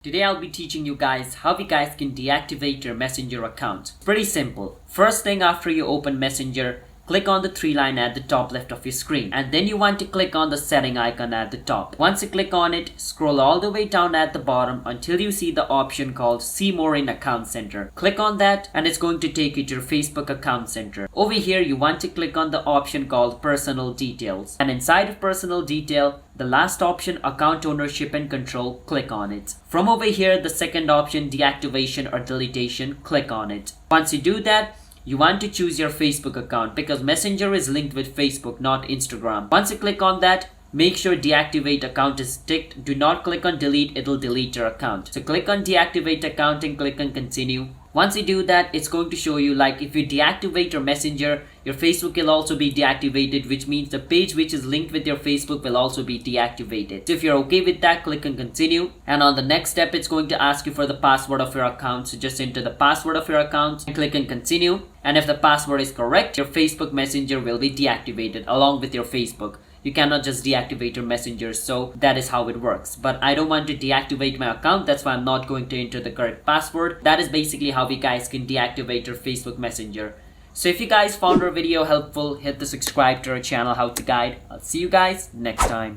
Today I'll be teaching you guys how you guys can deactivate your Messenger account. Pretty simple. First thing after you open Messenger, click on the three line at the top left of your screen, and then you want to click on the setting icon at the top. Once you click on it, scroll all the way down at the bottom until you see the option called See More in Account Center. Click on that and it's going to take you to your Facebook account center. Over here you want to click on the option called Personal Details, and inside of Personal Detail, the last option, Account Ownership and Control, click on it. From over here, the second option, Deactivation or Deletion, click on it. Once you do that, you want to choose your Facebook account because Messenger is linked with Facebook, not Instagram. Once you click on that, make sure Deactivate Account is ticked. Do not click on Delete, it'll delete your account. So click on Deactivate Account and click on Continue. Once you do that, it's going to show you like if you deactivate your Messenger, your Facebook will also be deactivated, which means the page which is linked with your Facebook will also be deactivated. So if you're okay with that, click on Continue. And on the next step, it's going to ask you for the password of your account. So just enter the password of your account and click on Continue. And if the password is correct, your Facebook Messenger will be deactivated along with your Facebook. You cannot just deactivate your Messenger, so that is how it works. But I don't want to deactivate my account, that's why I'm not going to enter the correct password. That is basically how you guys can deactivate your Facebook Messenger. So if you guys found our video helpful, hit the subscribe to our channel How to Guide. I'll see you guys next time.